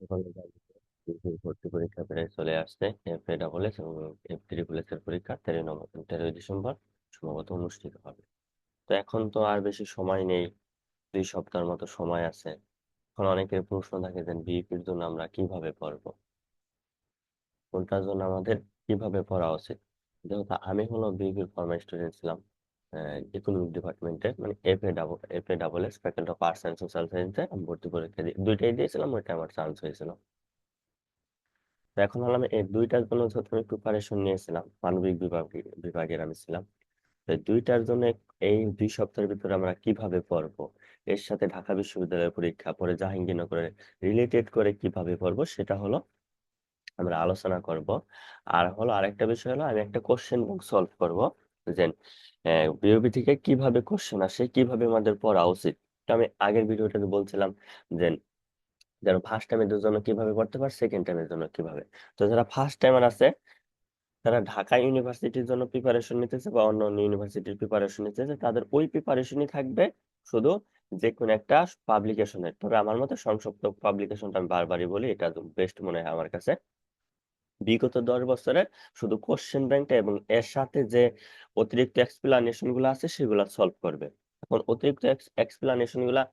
এখন ভর্তি পরীক্ষা প্রায় চলে আসছে। এফএ ডাবল এস এবং এফ ট্রিপল এস এর পরীক্ষা 13 ডিসেম্বর সম্ভবত অনুষ্ঠিত হবে। তো এখন তো আর বেশি সময় নেই, 2 সপ্তাহের মতো সময় আছে। এখন অনেকের প্রশ্ন থাকে যে বিইপির জন্য আমরা কিভাবে পড়বো, কোনটার জন্য আমাদের কিভাবে পড়া উচিত। যেহেতু আমি হলো বিইপির ফর্মাল স্টুডেন্ট ছিলাম, ইকোনমিক ডিপার্টমেন্টের, মানে FA double S, faculty of arts and social সায়েন্সে আমি ভর্তি পরীক্ষা দুইটাই দিয়েছিলাম, ওইটা আমার চান্স হয়েছিল। তো এখন হলাম এই দুইটার জন্য যত আমি প্রিপারেশন নিয়েছিলাম, মানবিক বিভাগের আমি ছিলাম। তো এই দুইটার জন্য এই 2 সপ্তাহের ভিতরে আমরা কিভাবে পড়বো, এর সাথে ঢাকা বিশ্ববিদ্যালয়ের পরীক্ষা পরে জাহাঙ্গীরনগরের রিলেটেড করে কিভাবে পড়বো, সেটা হলো আমরা আলোচনা করব। আর হলো আরেকটা বিষয় হলো আমি একটা কোশ্চেন ব্যাংক সলভ করব, যে বিওবি থেকে কিভাবে কোশ্চেন আসে, কিভাবে আমাদের পড়া উচিত। তো আমি আগের ভিডিওটাতে বলছিলাম যে যারা ফার্স্ট টাইমের জন্য কিভাবে পড়তে পারে, সেকেন্ড টাইমের জন্য কিভাবে। তো যারা ফার্স্ট টাইমার আছে, তারা ঢাকা ইউনিভার্সিটির জন্য প্রিপারেশন নিতেছে বা অন্য অন্য ইউনিভার্সিটির প্রিপারেশন নিতেছে, তাদের ওই প্রিপারেশনই থাকবে, শুধু যে কোনো একটা পাবলিকেশনের। তবে আমার মতে সংক্ষিপ্ত পাবলিকেশনটা আমি বারবারই বলি, এটা বেস্ট মনে হয় আমার কাছে। বিগত 10 বছরের শুধু কোশ্চেন ব্যাংকটা এবং এর সাথে যে অতিরিক্ত এক্সপ্লানেশন গুলো আছে সেগুলো সলভ করবে। এখন অতিরিক্ত এক্সপ্লানেশন গুলা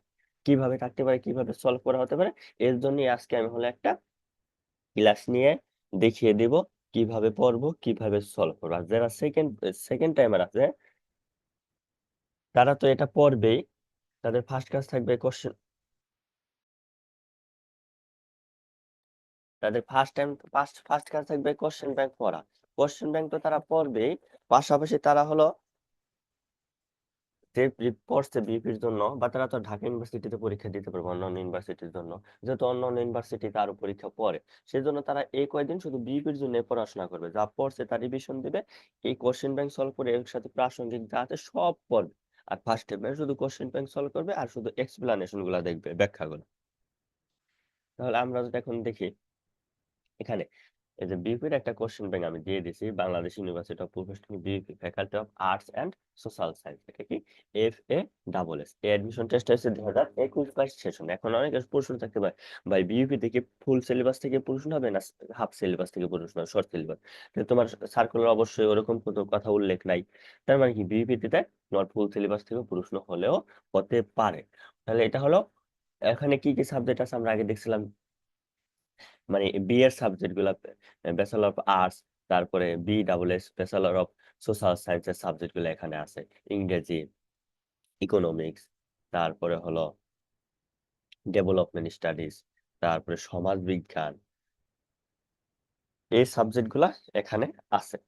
কিভাবে থাকতে পারে, কিভাবে সলভ করা হতে পারে, এর জন্য আজকে আমি হলো একটা ক্লাস নিয়ে দেখিয়ে দিব কিভাবে পড়বো, কিভাবে সলভ করবো। আর যারা সেকেন্ড সেকেন্ড টাইমার আছে, তারা তো এটা পড়বেই, তাদের ফার্স্ট কাজ থাকবে কোশ্চেন, তাদের ফার্স্ট টাইম ফার্স্ট ফার্স্ট কাজ থাকবে কোশ্চেন ব্যাংক পড়া। কোশ্চেন ব্যাংক তো তারা পড়বেই, পাশাপাশি তারা হলো যে পড়ছে বিপির জন্য, বা তারা তো ঢাকা ইউনিভার্সিটিতে পরীক্ষা দিতে পারবে অন্যান্য ইউনিভার্সিটির জন্য, যেহেতু অন্যান্য ইউনিভার্সিটিতে আরো পরীক্ষা পড়ে, সেই জন্য তারা এই কয়েকদিন শুধু বিপির জন্য পড়াশোনা করবে, যা পড়ছে তার রিভিশন দিবে, এই কোশ্চেন ব্যাংক সলভ করে এর সাথে প্রাসঙ্গিক যা আছে সব পড়বে। আর ফার্স্ট টাইমে শুধু কোশ্চেন ব্যাংক সলভ করবে আর শুধু এক্সপ্লানেশন গুলা দেখবে, ব্যাখ্যাগুলো। তাহলে আমরা যদি এখন দেখি এখানে, এই যে বিউপির একটা কোশ্চেন ব্যাংক আমি দিয়ে দিছি, Bangladesh university of professional BUP, faculty of arts and social science, এটা কি FA ডাবল এস। এই অ্যাডমিশন টেস্ট হয়েছে 2021-22 সেশন। এখন অনেক প্রশ্ন থাকতে পারে, ভাই বিউপি থেকে ফুল সিলেবাস থেকে প্রশ্ন হবে না হাফ সিলেবাস থেকে প্রশ্ন হবে, শর্ট সিলেবাস? তোমার সার্কুলার অবশ্যই ওরকম কোনো কথা উল্লেখ নাই। তার মানে কি বিউপি তে তোমার ফুল সিলেবাস থেকে প্রশ্ন হলেও হতে পারে। তাহলে এটা হলো, এখানে কি কি সাবজেক্ট আছে আমরা আগে দেখছিলাম, মানে বি এর সাবজেক্ট গুলা, ব্যাচেলর অফ আর্টস, তারপরে BEES ব্যাচেলর অফ সোশ্যাল সায়েন্সের সাবজেক্ট গুলো এখানে আছে, ইংরেজি, ইকোনমিক্স, তারপরে হলো ডেভেলপমেন্ট স্টাডিজ, তারপরে সমাজ বিজ্ঞান, এই সাবজেক্ট গুলা এখানে আছে।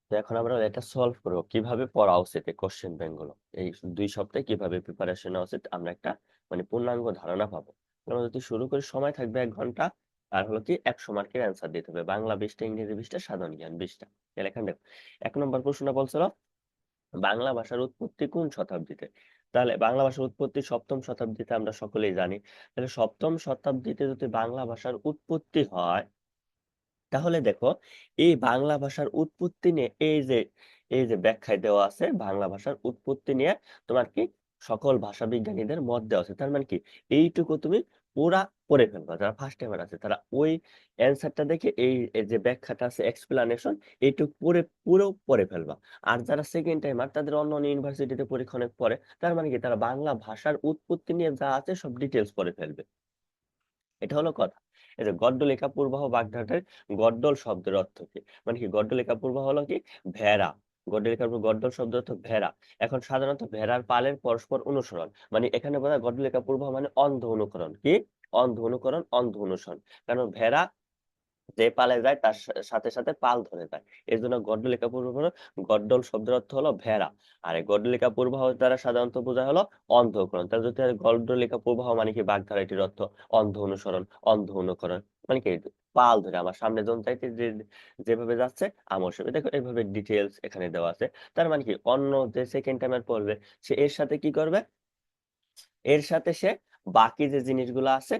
তো এখন আমরা এটা সলভ করবো কিভাবে পড়া উচিত, এই কোশ্চেন ব্যাংক গুলো এই 2 সপ্তাহে কিভাবে প্রিপারেশন নেওয়া উচিত, আমরা একটা মানে পূর্ণাঙ্গ ধারণা পাবো। আমরা যদি শুরু করি, সময় থাকবে 1 ঘন্টা, আর হলো কি 100 মার্কের অ্যান্সার দিতে হবে, বাংলা 20টা, ইংরেজি 20টা, সাধারণ জ্ঞান 20টা। তাহলে এখানে দেখো, 1 নম্বর প্রশ্নটা বলছিল বাংলা ভাষার উৎপত্তি কোন শতাব্দীতে। তাহলে বাংলা ভাষার উৎপত্তি 7ম শতাব্দীতে, আমরা সকলেই জানি। তাহলে 7ম শতাব্দীতে যদি বাংলা ভাষার উৎপত্তি হয়, তাহলে দেখো এই বাংলা ভাষার উৎপত্তি নিয়ে এই যে ব্যাখ্যায় দেওয়া আছে, বাংলা ভাষার উৎপত্তি নিয়ে তোমার কি সকল ভাষা বিজ্ঞানীদের মত দেওয়া আছে। তার মানে কি এইটুকু তুমি পুরা পড়ে ফেলবা, যারা ফার্স্ট টাইমার আছে তারা ওই অ্যান্সারটা দেখে এই যে ব্যাখ্যাটা আছে, এক্সপ্লানেশন, এইটুকু পুরো পড়ে ফেলবা। আর যারা সেকেন্ড টাইমার, তাদের অন্য অন্য ইউনিভার্সিটিতে পরীক্ষা অনেক পড়ে, তার মানে কি তারা বাংলা ভাষার উৎপত্তি নিয়ে যা আছে সব ডিটেলস পড়ে ফেলবে। এটা হলো কথা। এই যে গড্ডলিকা পূর্বাহ বাগধাটের গড্ডল শব্দের অর্থ কি, মানে কি গড্ডলিকা পূর্বাহ হলো কি ভেড়া, গড্ডলিকার পর গড্ডল শব্দ অর্থ ভেড়া। এখন সাধারণত ভেড়ার পালের পরস্পর অনুসরণ, মানে এখানে বলা হয় গড্ডলিকা পূর্বাহ মানে অন্ধ অনুকরণ, কি অন্ধ অনুকরণ, অন্ধ অনুসরণ। কারণ ভেড়া যে পালে যায় তার সাথে সাথে পাল ধরে যায়, এর জন্য গড্ডলিকা পূর্বাহ হলো, গড্ডল শব্দের অর্থ হলো ভেড়া। আর এই গড্ডলিকা পূর্বাহ দ্বারা সাধারণত বোঝা হলো অন্ধ অনুকরণ। তাহলে যদি গড্ডলিকা পূর্বাহ মানে কি বাগধারা, এটির অর্থ অন্ধ অনুসরণ, অন্ধ অনুকরণ, মানে কি পাল ধরে আমার সামনে জন চাইতে যেভাবে যাচ্ছে আমার সাথে, দেখো এইভাবে ডিটেলস এখানে দেওয়া আছে। তার মানে কি অন্য যে সেকেন্ড টাইমের পড়বে, সে এর সাথে কি করবে, এর সাথে সে বাকি যে জিনিসগুলো আছে,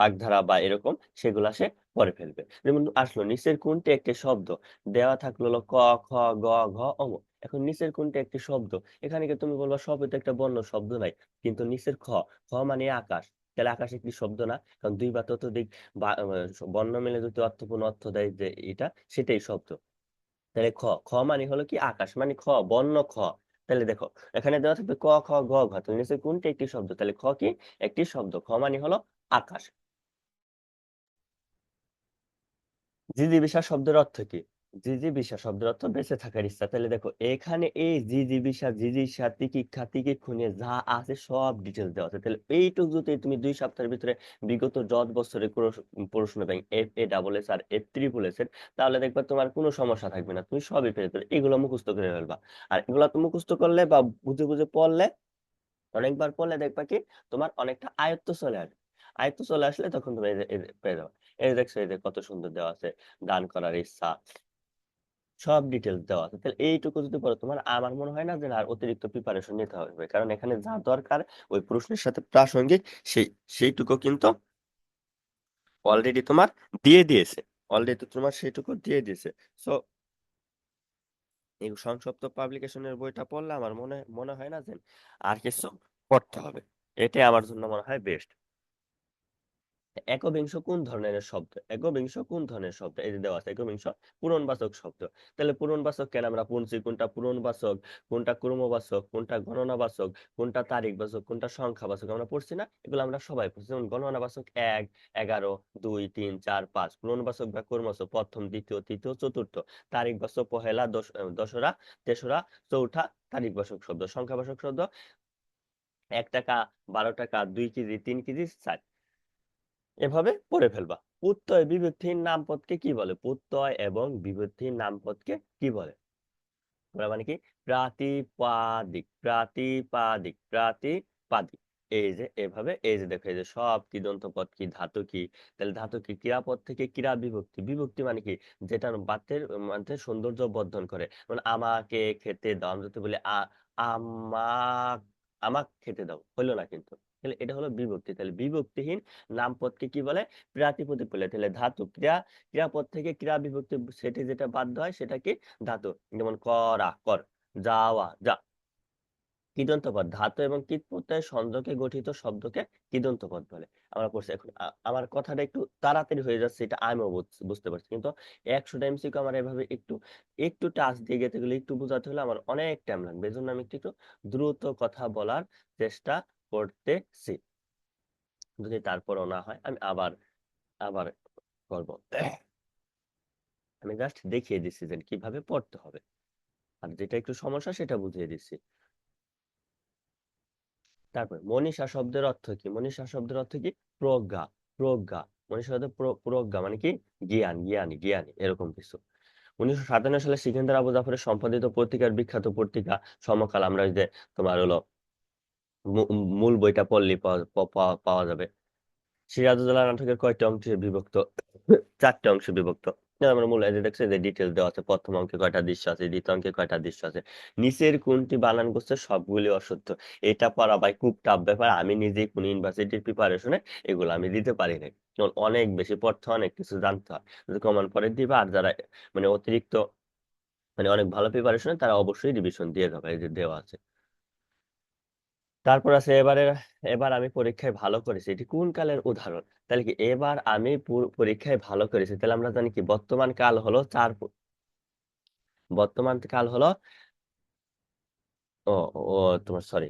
বাগধারা বা এরকম, সেগুলা সে পড়ে ফেলবে। যেমন আসলো নিচের কোনটি একটি শব্দ, দেওয়া থাকলো হলো ক, খ, গ, ঘ, অম। এখন নিচের কোনটি একটি শব্দ, এখানে কি তুমি বলবা সবই তো একটা বর্ণ শব্দ নাই, কিন্তু নিচের খ, খ মানে আকাশ, তাহলে আকাশ একটি শব্দ না, কারণ দুই বা ততোধিক বর্ণ মিলে যদি অর্থপূর্ণ অর্থ দেয় যে এটা, সেটাই শব্দ। তাহলে খ, খ মানে হলো কি আকাশ, মানে খ বর্ণ খ। তাহলে দেখো এখানে দেওয়া থাকবে ক খ গ ঘ, তাহলে নিশ্চয়ই কোনটি একটি শব্দ, তাহলে খ কি একটি শব্দ, খ মানে হলো আকাশ। জিজিবিষা শব্দের অর্থ কি? জিজিবিষা শব্দের অর্থ বেঁচে থাকার ইচ্ছা। তাহলে দেখো এখানে এই জিজিবিষা জিজিসা তিকিক্ষা তিকিক্ষুনে যা আছে সব ডিটেলস দেওয়া আছে। তাহলে এইটুকু যদি তুমি 2 সপ্তাহের ভিতরে বিগত যত বছরের প্রশ্ন ব্যাংক FA SS আর FSSS এর, তাহলে দেখবা তোমার কোনো সমস্যা থাকবে না, তুমি সবই পেরে যাবে, এগুলো মুখস্থ করে ফেলবা। আর এগুলো তুমি মুখস্থ করলে বা বুঝে বুঝে পড়লে, অনেকবার পড়লে দেখবা কি তোমার অনেকটা আয়ত্ত চলে আসবে। আয়ত্ত চলে আসলে তখন তুমি এই যে পেয়ে যাবে। এই যে দেখছো, এই যে কত সুন্দর দেওয়া আছে, দান করার ইচ্ছা, সব ডিটেলস দেওয়া আছে। তাহলে এইটুকু যদি পড়ো, তোমার আমার মনে হয় না যে আর অতিরিক্ত প্রিপারেশন নিতে হবে, কারণ এখানে যা দরকার ওই প্রশ্নের সাথে প্রাসঙ্গিক সেই সেইটুকু কিন্তু অলরেডি তোমার দিয়ে দিয়েছে, অলরেডি তোমার সেইটুকু দিয়ে দিয়েছে। সো এই সংক্ষিপ্ত পাবলিকেশনের বইটা পড়লে আমার মনে মনে হয় না যে আর কিছু পড়তে হবে। এটাই আমার জন্য মনে হয় বেস্ট। একবিংশ কোন ধরনের শব্দ? একবিংশ কোন ধরনের শব্দ? এই যে দেওয়া আছে একবিংশ পূরণবাচক শব্দ। তাহলে পূরণবাচক কেন আমরা পড়ছি, কোনটা পূরণবাচক, কোনটা ক্রমবাচক, কোনটা গণনাবাচক, কোনটা তারিখবাচক, কোনটা সংখ্যাবাচক, আমরা পড়ছি না? এগুলো আমরা সবাই পড়ছি। যেমন গণনাবাচক 1, 11, 2, 3, 4, 5। পূরণবাচক বা ক্রমবাচক প্রথম, দ্বিতীয়, তৃতীয়, চতুর্থ। তারিখবাচক পহেলা, দশরা, তেসরা, চৌঠা। তারিখবাচক শব্দ। সংখ্যাবাচক শব্দ 1 টাকা, 12 টাকা, 2 কেজি, 3 কেজি, 4। এভাবে পড়ে ফেলবা। প্রত্যয় বিভক্তিহীন নামপদকে কি বলে? প্রত্যয় এবং বিভক্তিহীন নামপদকে কি বলে? ওরা মানে কি? প্রাতিপাদিক, প্রাতিপাদিক, প্রাতিপাদিক। এই যে এভাবে, এই যে দেখো, এই যে সব কৃদন্ত পদ কি, ধাতু কি, তাহলে ধাতু কি, ক্রিয়াপদ থেকে ক্রিয়া বিভক্তি। বিভক্তি মানে কি? যেটা বাক্যের মধ্যে সৌন্দর্য বর্ধন করে। মানে আমাকে খেতে দাও, আমি যদি বলি আমাক আমাক খেতে দাও, হইলো না কিন্তু। তাহলে এটা হলো বিভক্তি। তাহলে বিভক্তিহীন নামপদকে কি বলে? প্রাতিপদিক বলে। তাহলে ধাতু ক্রিয়া, ক্রিয়াপদ থেকে ক্রিয়া বিভক্তি সেটি যেটা বাধ্য হয় সেটা কি? ধাতু। যেমন করা কর, যাওয়া যা। কৃদন্ত পদ, ধাতু এবং কীট প্রত্যয় সংযোগে গঠিত শব্দকে কৃদন্ত পদ বলে। আমরা পড়ছি। এখন আমার কথাটা একটু তাড়াতাড়ি হয়ে যাচ্ছে, এটা আমিও বুঝতে পারছি, কিন্তু 100টা MCQ আমার এভাবে একটু একটু টাচ দিয়ে যেতে গেলে, একটু বোঝাতে হলে আমার অনেক টাইম লাগবে। এই জন্য আমি একটু একটু দ্রুত কথা বলার চেষ্টা করতেছি। যদি তারপরও না হয় আমি আবার আবার করবো। আমি জাস্ট দেখিয়ে দিচ্ছি যে কিভাবে পড়তে হবে, আর যেটা একটু সমস্যা সেটা বুঝিয়ে দিচ্ছি। তারপর মনীষা শব্দের অর্থ কি? মনীষা শব্দের অর্থ কি? প্রজ্ঞা, প্রজ্ঞা। মনীষা শব্দের প্রজ্ঞা মানে কি? জ্ঞান, জ্ঞানী, জ্ঞানী, এরকম কিছু। 1957 সালে সিকান্দার আবু জাফরের সম্পাদিত পত্রিকার বিখ্যাত পত্রিকা সমকাল, আমরা ওই যে তোমার হলো মূল বইটা পড়লেই পাওয়া যাবে। সিরাজউদ্দৌলা নাটকের কয়টি অংশে বিভক্ত? 4টে অংশে বিভক্ত। আমরা মূল এই যে দেখছো, যে ডিটেলস দেওয়া আছে, প্রথম অঙ্কে কয়টা দৃশ্য আছে, দ্বিতীয় অঙ্কে কয়টা দৃশ্য আছে, নিচের কোনটি বানান গোছের সবগুলি অসত্য। এটা পড়া ভাই খুব টাফ ব্যাপার। আমি নিজেই কোন ইউনিভার্সিটির প্রিপারেশনে এগুলো আমি দিতে পারি নাই, কারণ অনেক বেশি পড়তে হয়, অনেক কিছু জানতে হয়। যদি কমন পরে দিবা, আর যারা মানে অতিরিক্ত মানে অনেক ভালো প্রিপারেশন, তারা অবশ্যই রিভিশন দিয়ে যাবে, এই যে দেওয়া আছে। তারপর আছে এবার আমি পরীক্ষায় ভালো করেছি, এটি কোন কালের উদাহরণ? তাহলে কি এবার আমি পরীক্ষায় ভালো করেছি, তাহলে আমরা জানি কি বর্তমান কাল হলো বর্তমান কাল হলো ও ও তোমার সরি,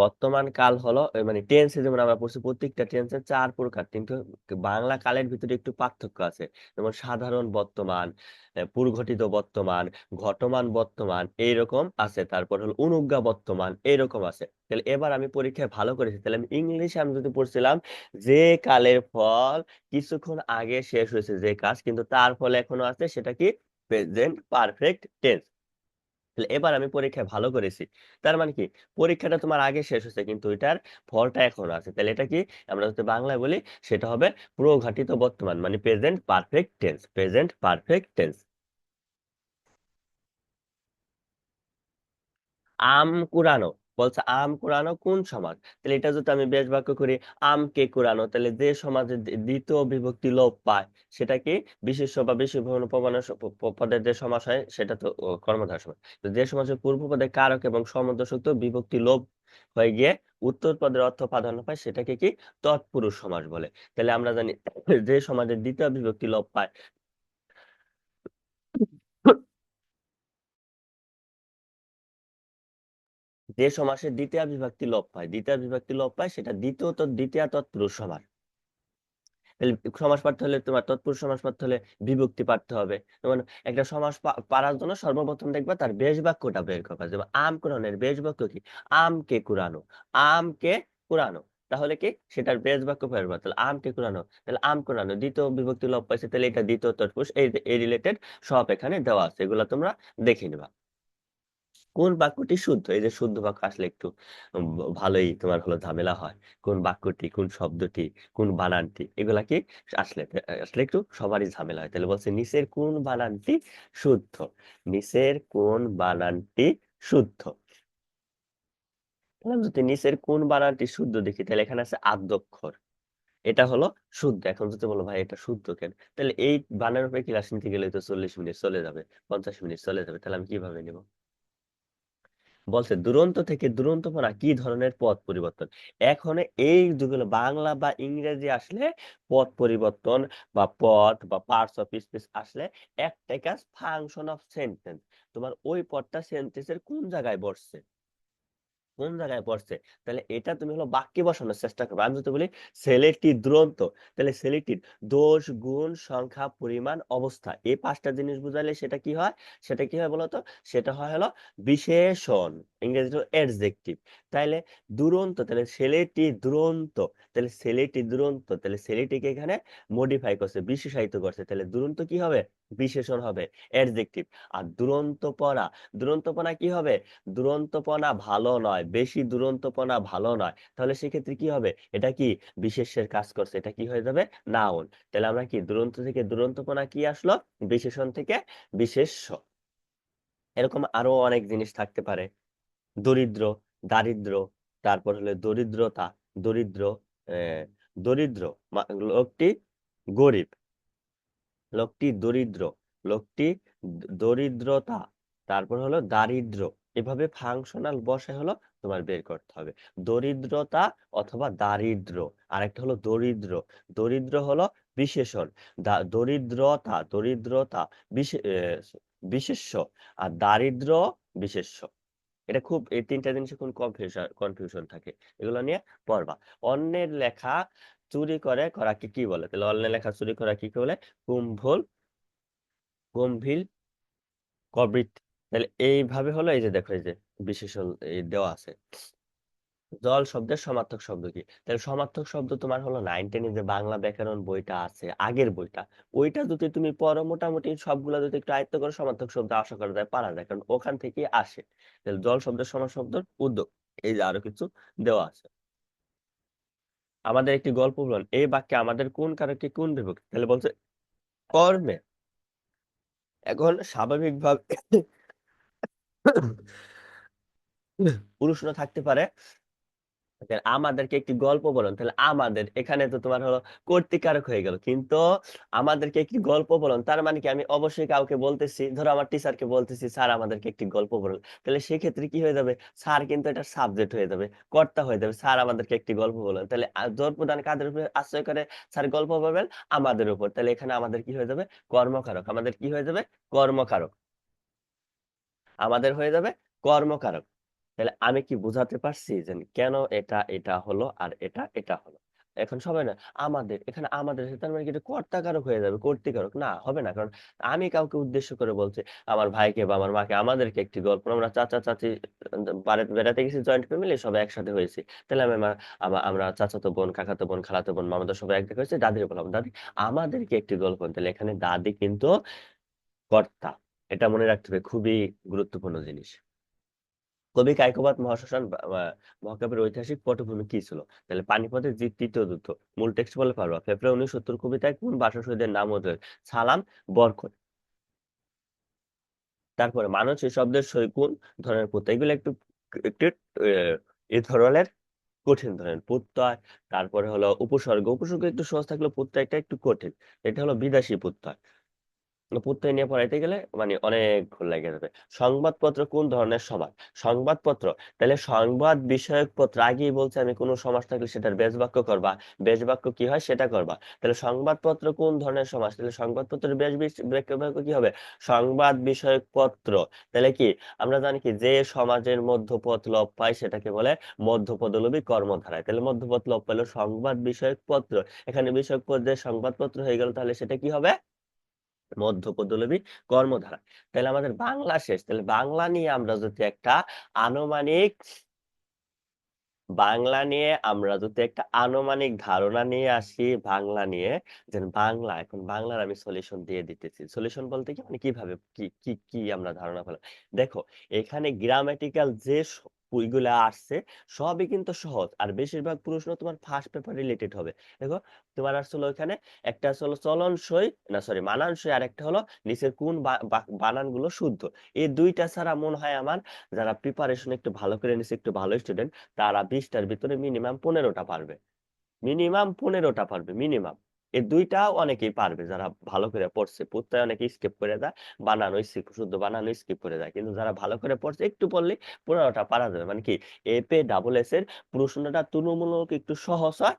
বর্তমান কাল হলো মানে টেন্সে, যেমন আমরা পড়ছি প্রত্যেকটা টেন্সে 4 প্রকার, কিন্তু বাংলা কালের ভিতরে একটু পার্থক্য আছে। যেমন সাধারণ বর্তমান, পুরঘটিত বর্তমান, ঘটমান বর্তমান, এইরকম আছে। তারপর হলো অনুজ্ঞা বর্তমান, এইরকম আছে। তাহলে এবার আমি পরীক্ষায় ভালো করেছি, তাহলে আমি ইংলিশে আমি যদি পড়ছিলাম যে কালের ফল কিছুক্ষণ আগে শেষ হয়েছে যে কাজ, কিন্তু তার ফলে এখনো আছে, সেটা কি? Present perfect tense. তাহলে এবার আমি পরীক্ষায় ভালো করেছি, তার মানে কি পরীক্ষাটা তোমার আগে শেষ হয়েছে, কিন্তু এটার ফলটা এখনো আছে। তাহলে এটা কি? আমরা যদি বাংলায় বলি সেটা হবে প্রঘটিত বর্তমান, মানে present perfect tense, present perfect tense. আম কুড়ানো, বলছে আম কুড়ানো কোন সমাজ, তাহলে এটা যদি আমি বেশ বাক্য করি আমকে কুড়ানো, তাহলে যে সমাজে দ্বিতীয় বিভক্তি লোপ পায় সেটা কি বিশেষ্য বা বিশেষণ উপমানের পদের যে সমাস হয় সেটা তো কর্মধারয় সমাস। তো যে সমাজে পূর্ব পদে কারক এবং সমুদ্রসূক্ত বিভক্তি লোপ হয়ে গিয়ে উত্তর পদের অর্থ প্রাধান্য পায় সেটাকে কি তৎপুরুষ সমাস বলে। তাহলে আমরা জানি যে সমাজের দ্বিতীয় বিভক্তি লোপ পায় যে সমাসের দ্বিতীয় বিভক্তি লোপ পায়, দ্বিতীয় বিভক্তি লোপ পায় সেটা দ্বিতীয় তৎপুরুষ সমাস। তাহলে সমাস পাঠতে হলে তোমার তৎপুরুষ সমাস পাঠতে হলে বিভক্তি পাঠতে হবে। যেমন একটা সমাস পারার জন্য সর্বপ্রথম দেখবা তার বেশ বাক্যটা বের করবা। যেমন আম কুড়ানোর বেশ বাক্য কি আমকে কুড়ানো, আমকে কুড়ানো। তাহলে কি সেটার বেশ বাক্য ফেরবা, তাহলে আমকে কুড়ানো, তাহলে আম কুড়ানো দ্বিতীয় বিভক্তি লোপ পাইছে, তাহলে এটা দ্বিতীয় তৎপুরুষ। এই রিলেটেড সব এখানে দেওয়া আছে, এগুলো তোমরা দেখে নিবা। কোন বাক্যটি শুদ্ধ, এই যে শুদ্ধ বাক্য আসলে একটু ভালোই তোমার হলো ঝামেলা হয়। কোন বাক্যটি, কোন শব্দটি, কোন বানানটি, এগুলা কি আসলে আসলে একটু সবারই ঝামেলা হয়। তাহলে বলছে নিচের কোন বানানটি শুদ্ধ, নিচের কোন বানানটি শুদ্ধ। তাহলে যদি নিচের কোন বানানটি শুদ্ধ দেখি, তাহলে এখানে আছে আদ্যক্ষর, এটা হলো শুদ্ধ। এখন যদি বলো ভাই এটা শুদ্ধ কেন, তাহলে এই বানানের উপরে ক্লাস নিতে গেলে তো 40 মিনিট চলে যাবে, 50 মিনিট চলে যাবে, তাহলে আমি কিভাবে নিব? বলছে দুরন্ত থেকে দুরন্তপনা কি ধরনের পথ পরিবর্তন। এখন এই যেগুলো বাংলা বা ইংরেজি আসলে পথ পরিবর্তন বা পথ বা পার্টস অফ স্পিচ আসলে একটাই কাজ, ফাংশন অফ সেন্টেন্স। তোমার ওই পদটা সেন্টেন্সের কোন জায়গায় বসছে, কোন জায়গায় পড়ছে, তাহলে এটা তুমি হলো বাক্যে বসানোর চেষ্টা করবে। আমি যদি বলি ছেলেটি দুরন্ত, তাহলে ছেলেটির দোষ, গুণ, সংখ্যা, পরিমাণ, অবস্থা, এই পাঁচটা জিনিস বুঝাইলে সেটা কি হয়, সেটা কি হয় বলতো, সেটা হয় হলো বিশেষণ, ইংরেজি অ্যাডজেক্টিভ। তাইলে দুরন্ত, তাহলে ছেলেটি দুরন্ত, তাহলে ছেলেটি দুরন্ত, তাহলে ছেলেটিকে এখানে মডিফাই করছে, বিশেষায়িত করছে, তাহলে দুরন্ত কি হবে, বিশেষণ হবে, অ্যাডজেক্টিভ। আর দুরন্তপনা, দুরন্তপনা কি হবে, দুরন্তপনা ভালো নয়, বেশি দুরন্তপনা ভালো নয়, তাহলে সেক্ষেত্রে কি হবে, এটা কি বিশেষ্যের কাজ করছে, এটা কি হয়ে যাবে, নাউন। তাহলে আমরা কি দুরন্ত থেকে দুরন্তপনা কি আসলো, বিশেষণ থেকে বিশেষ্য। এরকম আরো অনেক জিনিস থাকতে পারে, দরিদ্র, দারিদ্র, তারপর হলো দরিদ্রতা, দরিদ্র, আহ দরিদ্র, লোকটি গরিব, লোকটি দরিদ্র, লোকটি দরিদ্রতা, তারপর হলো দারিদ্র। এভাবে ফাংশনাল বসে হলো তোমার বের করতে হবে, দরিদ্রতা অথবা দারিদ্র। আরেকটা হলো দরিদ্র, দরিদ্র হলো বিশেষণ, দরিদ্রতা, দরিদ্রতা বিশেষ্য, আর দারিদ্র বিশেষ্য। এটা খুব, এই তিনটা জিনিসে কোন কনফিউশন থাকে, এগুলো নিয়ে পড়বা। অন্যের লেখা চুরি করে করাকে কি বলে, তাহলে অন্যের লেখা চুরি করা কি বলে, কুম্ভল, গম্ভীর, কবৃত। তাহলে এইভাবে হলো, এই যে দেখো এই যে বিশেষণ এই দেওয়া আছে। জল শব্দের সমার্থক শব্দ কি, তাহলে সমার্থক শব্দ তোমার হলো 9-10 যে বাংলা ব্যাকরণ বইটা আছে, আগের বইটা, ওইটা যদি তুমি পড়ো মোটামুটি সবগুলা যদি একটু আয়ত্ত করো, সমার্থক শব্দ আশা করা যায় পারা যায়, কারণ ওখান থেকে আসে। তাহলে জল শব্দের সমাস শব্দ উদ্যোগ, এই যে আরো কিছু দেওয়া আছে। আমাদের একটি গল্প বলুন, এই বাক্যে আমাদের কোন কারকে কোন বিভক্তি, তাহলে বলছে কর্মে। এখন স্বাভাবিকভাবে প্রশ্ন থাকতে পারে যে আমাদেরকে একটি গল্প বলুন, তাহলে আমাদের এখানে তো তোমার হলো কর্তৃকারক হয়ে গেল, কিন্তু আমাদেরকে একটি গল্প বলুন তার মানে কি আমি অবশ্যই কাউকে বলতেছি, ধরো আমার টিচারকে বলতেছি স্যার আমাদেরকে একটি গল্প বলুন, তাহলে সেক্ষেত্রে কি হয়ে যাবে, স্যার কিন্তু এটা সাবজেক্ট হয়ে যাবে, কর্তা হয়ে যাবে, স্যার আমাদেরকে একটি গল্প বলুন। তাহলে জোর প্রদান কাদের উপরে আশ্রয় করে, স্যার গল্প বলবেন আমাদের উপর, তাহলে এখানে আমাদের কি হয়ে যাবে, কর্মকারক, আমাদের কি হয়ে যাবে, কর্মকারক, আমাদের হয়ে যাবে কর্মকারক। তাহলে আমি কি বুঝাতে পারছি যে কেন এটা এটা হলো আর এটা এটা হলো। এখন সবাই না আমাদের, এখানে আমাদের তার মানে কি এটা কর্তাকারক হয়ে যাবে, কর্তৃকারক না হবে না, কারণ আমি কাউকে উদ্দেশ্য করে বলছি, আমার ভাইকে বা আমার মাকে আমাদেরকে একটি গল্প, আমরা চাচা চাচি বাড়িতে বেড়াতে গেছি, জয়েন্ট ফ্যামিলি সবাই একসাথে হয়েছি, তাহলে আমি আমরা চাচাতো বোন, কাকাতো বোন, খালাতো বোন, মামাতো সবাই এক জায়গায় হয়েছে, দাদির বললাম দাদি আমাদেরকে একটি গল্প, তাহলে এখানে দাদি কিন্তু কর্তা। এটা মনে রাখতে হবে, খুবই গুরুত্বপূর্ণ জিনিস। কবি কায়কোবাদ মহাশ্মশান মহাকাব্যের ঐতিহাসিক পটভূমি কি ছিল, তাহলে পানিপথের যে তৃতীয় যুদ্ধ। মূল টেক্সট বলে পারবা, ফেব্রুয়ারি 1970 কবিতায় কোন ভাষা শহীদের নাম উল্লেখ, সালাম, বরকত। তারপরে মানুষ এই শব্দের সই কোন ধরনের প্রত্যয়, এগুলো একটু একটু এ ধরনের কঠিন ধরেন প্রত্যয়, তারপরে হলো উপসর্গ। উপসর্গ একটু সহজ থাকলেও প্রত্যয়টা একটু কঠিন। এটা হলো বিদেশি প্রত্যয়। প্রত্যয় নিয়ে পড়াইতে গেলে মানে অনেকক্ষণ লেগে যাবে। সংবাদপত্র কোন ধরনের সমাস? সংবাদপত্র, তাহলে সংবাদ বিষয়ক পত্র, আগেই বলছে আমি কোনো সমাস থাকলে সেটার বেশ বাক্য করবা, বেশ বাক্য কি হয় সেটা করবা। তাহলে সংবাদপত্র কোন ধরনের সমাস? তাহলে সংবাদপত্রের বাক্য কি হবে? সংবাদ বিষয়ক পত্র। তাহলে কি আমরা জানি কি যে সমাজের মধ্যপদ লোপ পায় সেটাকে বলে মধ্যপদলোপী কর্মধারায়। তাহলে মধ্যপদ লোপ পেল সংবাদ বিষয়ক পত্র, এখানে বিষয়ক পদের সংবাদপত্র হয়ে গেল, তাহলে সেটা কি হবে? মধ্যপদলোপী কর্মধারা। তাহলে আমাদের বাংলা শেষ। তাহলে বাংলা নিয়ে আমরা যদি একটা আনুমানিক ধারণা নিয়ে আসি বাংলা নিয়ে, যে বাংলা, এখন বাংলার আমি সলিউশন দিয়ে দিতেছি। সলিউশন বলতে কি মানে কিভাবে কি কি কি আমরা ধারণা পেলাম। দেখো, এখানে গ্রামেটিক্যাল যে বইগুলা আসছে সবই কিন্তু সহজ, আর বেশিরভাগ প্রশ্ন তোমার ফার্স্ট পেপার রিলেটেড হবে। দেখো, তোমার আসলে ওখানে একটা হলো চলনসই, না সরি মানানসই, আর একটা হলো নিচের কোন বানানগুলো শুদ্ধ। এই দুইটা ছাড়া মনে হয় আমার যারা প্রিপারেশন একটু ভালো করে নিছে, একটু ভালো স্টুডেন্ট, তারা 20টার ভিতরে মিনিমাম 15টা পারবে। মিনিমাম এই দুইটা অনেকেই পারবে যারা ভালো করে পড়ছে। প্রত্যয় অনেকে স্কিপ করে দেয়, বানানো শুদ্ধ বানানো স্কিপ করে দেয়, কিন্তু যারা ভালো করে পড়ছে একটু পড়লে 15টা পারা যাবে। মানে কি এপে ডাবল এস এর প্রশ্নটা তুলনামূলক একটু সহজ হয়।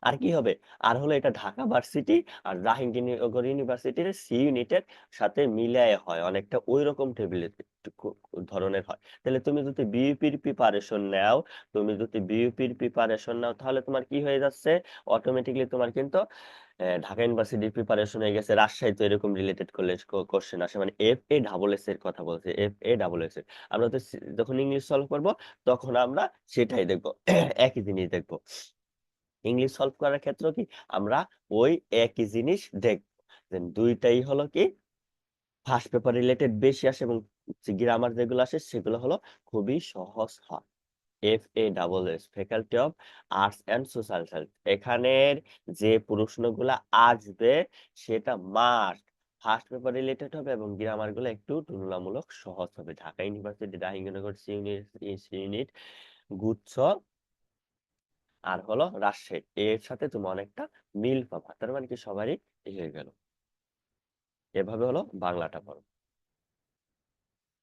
আর কি হবে, আর হলো এটা ঢাকা ভার্সিটি আর জাহাঙ্গীরনগর ইউনিভার্সিটির সি ইউনিটের সাথে মিলায় হয়, অনেকটা ওই রকম টেবিলের ধরনের হয়। তাহলে তুমি যদি বিইউপির প্রিপারেশন নাও তাহলে তোমার কি হয়ে যাচ্ছে, অটোমেটিকলি তোমার কিন্তু ঢাকা ইউনিভার্সিটির প্রিপারেশন হয়ে গেছে। রাজশাহী তো এরকম রিলেটেড করলে কোশ্চেন আসে, মানে এফ এ ডাবল এস এর কথা বলছে, এফ এ ডাবল এস এর। আমরা তো যখন ইংলিশ সলভ করব তখন আমরা সেটাই দেখবো, একই জিনিস দেখবো। ইংলিশ সলভ করার ক্ষেত্রে কি আমরা ওই একই জিনিস দেখবো, যে দুইটাই হলো কি ফার্স্ট পেপার রিলেটেড বেশি আসে, এবং গ্রামার যেগুলো আসে সেগুলো হলো খুবই সহজ হয়। F A double S, faculty of arts and social science, এখানের যে প্রশ্নগুলো আসবে সেটা মাস্ট ফার্স্ট পেপার রিলেটেড হবে, এবং গ্রামার গুলো একটু তুলনামূলক সহজ হবে। ঢাকা ইউনিভার্সিটি জাহাঙ্গীরনগর ইউনিট গুচ্ছ আর হলো রাজশাহী, এর সাথে তুমি অনেকটা মিল পাবা। তার মানে কি সবারই হয়ে গেল। এভাবে হলো বাংলাটা পড়ো।